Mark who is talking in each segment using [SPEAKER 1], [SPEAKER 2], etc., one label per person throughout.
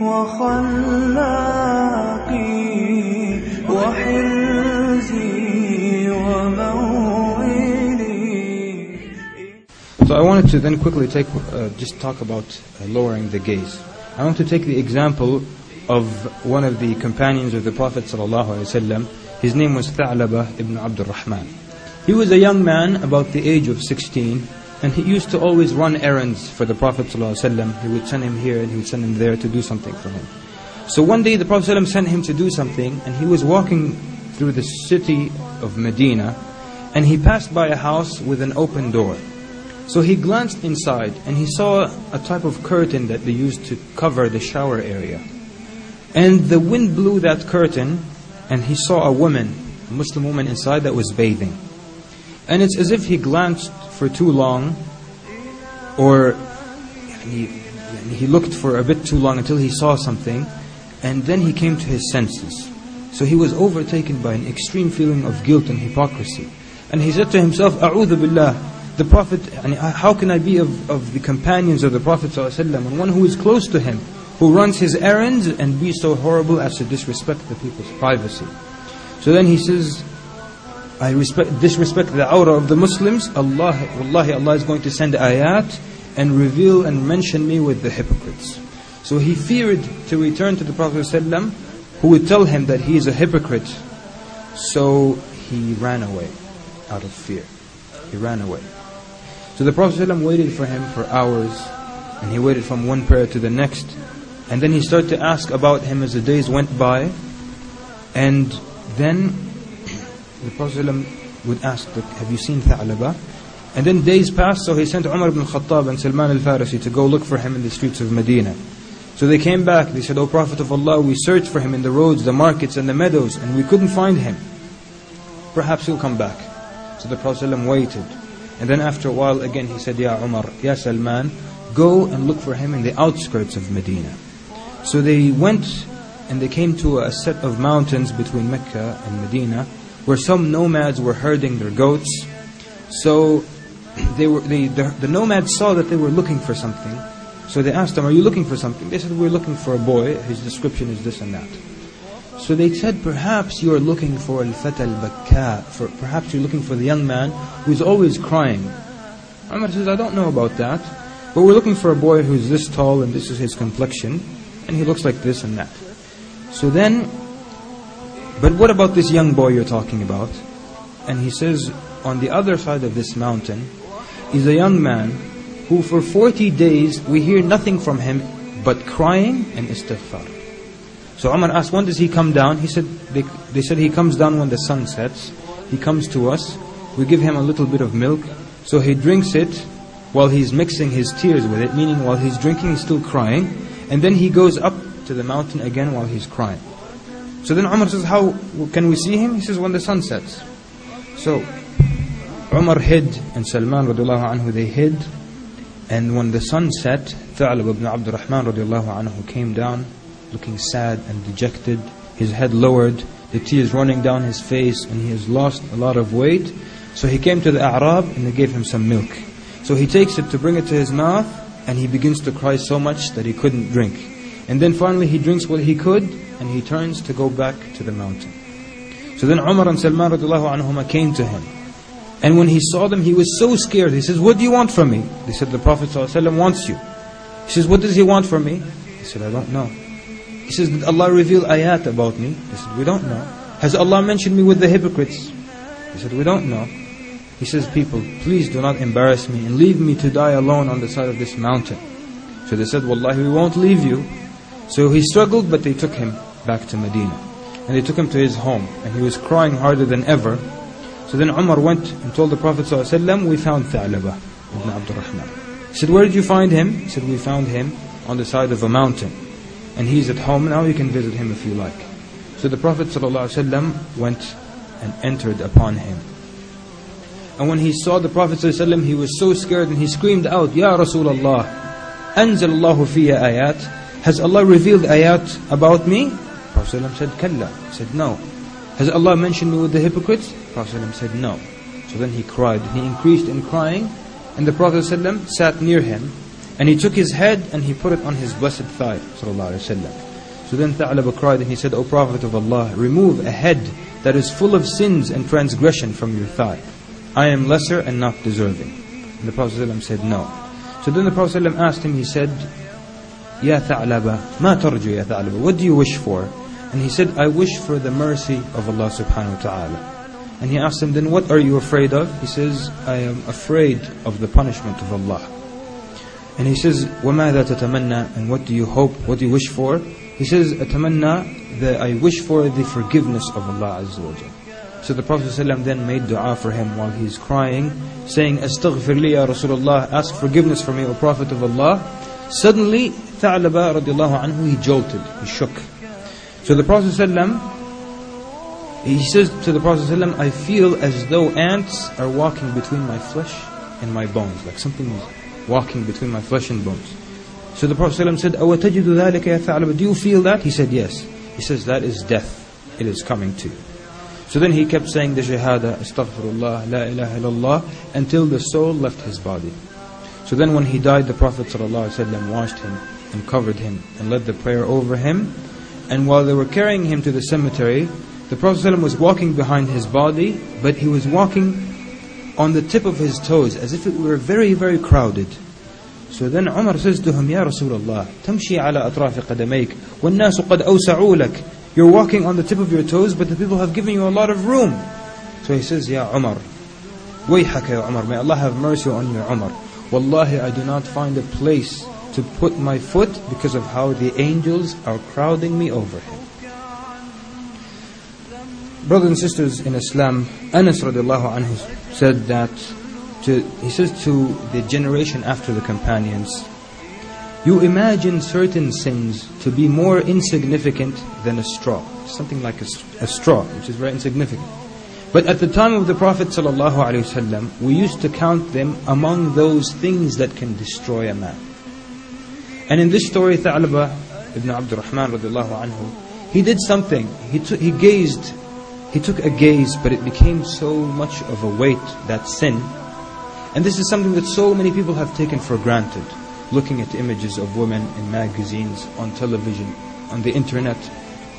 [SPEAKER 1] وخلاقي وحرزي وموئلي.
[SPEAKER 2] So I wanted to then quickly just talk about lowering the gaze. I want to take the example of one of the companions of the Prophet ﷺ. His name was Tha'laba ibn Abdul Rahman. He was a young man about the age of 16, and he used to always run errands for the Prophet ﷺ. He would send him here and he would send him there to do something for him. So one day the Prophet ﷺ sent him to do something, and he was walking through the city of Medina, and he passed by a house with an open door. So he glanced inside and he saw a type of curtain that they used to cover the shower area. And the wind blew that curtain, and he saw a woman, a Muslim woman inside that was bathing. And it's as if he glanced for too long, or he looked for a bit too long until he saw something, and then he came to his senses. So he was overtaken by an extreme feeling of guilt and hypocrisy. And he said to himself, A'udhu Billah, the Prophet, how can I be of the companions of the Prophet ﷺ, and one who is close to him, who runs his errands, and be so horrible as to disrespect the people's privacy? So then he says, I disrespect the awrah of the Muslims. Wallahi, Allah is going to send ayat and reveal and mention me with the hypocrites. So he feared to return to the Prophet ﷺ, who would tell him that he is a hypocrite. So he ran away out of fear. He ran away. So the Prophet ﷺ waited for him for hours, and he waited from one prayer to the next, and then he started to ask about him as the days went by. And then the Prophet ﷺ would ask, have you seen Tha'laba? And then days passed, so he sent Umar ibn al-Khattab and Salman al-Farisi to go look for him in the streets of Medina. So they came back, they said, O Prophet of Allah, we searched for him in the roads, the markets and the meadows, and we couldn't find him. Perhaps he'll come back. So the Prophet ﷺ waited. And then after a while again he said, Ya Umar, Ya Salman, go and look for him in the outskirts of Medina. So they went and they came to a set of mountains between Mecca and Medina, where some nomads were herding their goats. So the nomads saw that they were looking for something. So they asked them, are you looking for something? They said, we're looking for a boy, his description is this and that. So they said, perhaps you are looking for al-fata al-bakka, perhaps you're looking for the young man who's always crying. Umar says, I don't know about that, but we're looking for a boy who's this tall and this is his complexion, and he looks like this and that. So then, but what about this young boy you're talking about? And he says, on the other side of this mountain is a young man who for 40 days we hear nothing from him but crying and istighfar. So Umar asked, when does he come down? He said, they said he comes down when the sun sets. He comes to us, we give him a little bit of milk, so he drinks it while he's mixing his tears with it, meaning while he's drinking he's still crying, and then he goes up to the mountain again while he's crying. So then Umar says, how can we see him? He says, when the sun sets. So Umar hid, and Salman radiallahu anhu, they hid, and when the sun set, Tha'laba ibn Abdul Rahman radiallahu anhu came down, looking sad and dejected, his head lowered, the tears running down his face, and he has lost a lot of weight. So he came to the A'rab and they gave him some milk. So he takes it to bring it to his mouth, and he begins to cry so much that he couldn't drink. And then finally he drinks what he could, and he turns to go back to the mountain. So then Umar and Salman radiallahu anhuma came to him. And when he saw them, he was so scared. He says, what do you want from me? They said, the Prophet ﷺ wants you. He says, what does he want from me? He said, I don't know. He says, did Allah reveal ayat about me? They said, we don't know. Has Allah mentioned me with the hypocrites? They said, we don't know. He says, people, please do not embarrass me and leave me to die alone on the side of this mountain. So they said, wallahi, we won't leave you. So he struggled, but they took him back to Medina. And they took him to his home, and he was crying harder than ever. So then Umar went and told the Prophet ﷺ, we found Tha'laba ibn Abdul Rahman. He said, where did you find him? He said, we found him on the side of a mountain, and he's at home now, you can visit him if you like. So the Prophet ﷺ went and entered upon him. And when he saw the Prophet ﷺ, he was so scared, and he screamed out, Ya Rasulullah, Anzal Allahu fiyya ayat. Has Allah revealed ayat about me? The Prophet ﷺ said, Kalla. He said, no. Has Allah mentioned me with the hypocrites? The Prophet ﷺ said, no. So then he cried, he increased in crying, and the Prophet ﷺ sat near him, And he took his head and he put it on his blessed thigh, sallallahu alaihi wasallam. So then Tha'laba cried and he said, O Prophet of Allah, remove a head that is full of sins and transgression from your thigh. I am lesser and not deserving. And the Prophet ﷺ said, no. So then the Prophet ﷺ asked him, he said, Ya Tha'laba, ma tarju ya Tha'laba, what do you wish for? And he said, I wish for the mercy of Allah subhanahu wa ta'ala. And he asked him, then what are you afraid of? He says, I am afraid of the punishment of Allah. And he says, وَمَاذَا تَتَمَنَّى, and what do you hope, what do you wish for? He says, أَتَمَنَّى, that I wish for the forgiveness of Allah Azza wa Jal. So the Prophet ﷺ then made dua for him while he's crying, saying, أَسْتَغْفِرْ لِي يَا رَسُولَ اللَّهِ, ask forgiveness for me, O Prophet of Allah. Suddenly, Tha'laba radiallahu anhu, he jolted, he shook. So the Prophet ﷺ, he says to the Prophet ﷺ, I feel as though ants are walking between my flesh and my bones, like something is walking between my flesh and bones. So the Prophet ﷺ said, أَوَتَجِدُ ذَلِكَ يَا ثَعْلَبَ, do you feel that? He said, yes. He says, that is death. It is coming to you. So then he kept saying the shahada, astaghfirullah, la ilaha illallah, until the soul left his body. So then when he died, the Prophet ﷺ washed him and covered him and led the prayer over him. And while they were carrying him to the cemetery, the Prophet ﷺ was walking behind his body, but he was walking on the tip of his toes, as if it were very, very crowded. So then Umar says to him, Ya Rasulullah, tamshi ala atrafi qadamayk, وَالنَّاسُ قَدْ أَوْسَعُوا لَكَ. You're walking on the tip of your toes, but the people have given you a lot of room. So he says, Ya Umar, وَيْحَكَ ya Umar, may Allah have mercy on you, Umar. Wallahi, I do not find a place to put my foot because of how the angels are crowding me over him. Brothers and sisters in Islam, Anas radiallahu anhu said that, he says to the generation after the companions, you imagine certain sins to be more insignificant than a straw. Something like a straw, which is very insignificant. But at the time of the Prophet ﷺ, we used to count them among those things that can destroy a man. And in this story, Tha'laba ibn Abdurrahman radiallahu anhu, he did something. He took a gaze, but it became so much of a weight, that sin. And this is something that so many people have taken for granted. Looking at images of women in magazines, on television, on the internet.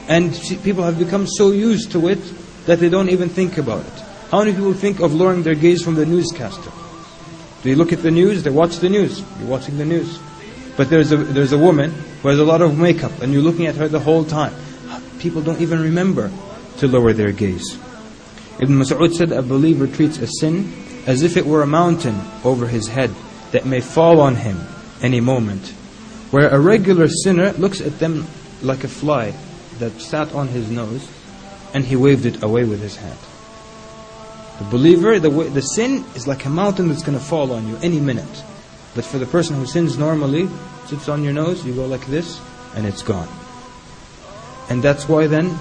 [SPEAKER 2] And people have become so used to it that they don't even think about it. How many people think of lowering their gaze from the newscaster? They look at the news, they watch the news. You're watching the news. But there's a woman who has a lot of makeup and you're looking at her the whole time. People don't even remember to lower their gaze. Ibn Mas'ud said, a believer treats a sin as if it were a mountain over his head that may fall on him any moment, where a regular sinner looks at them like a fly that sat on his nose and he waved it away with his hand. The believer, the sin is like a mountain that's going to fall on you any minute. But for the person who sins normally, sits on your nose, you go like this and it's gone. And that's why then,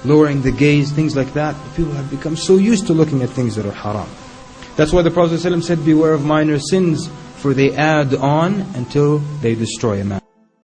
[SPEAKER 2] lowering the gaze, things like that, people have become so used to looking at things that are haram. That's why the Prophet ﷺ said, beware of minor sins, for they add on until they destroy a man.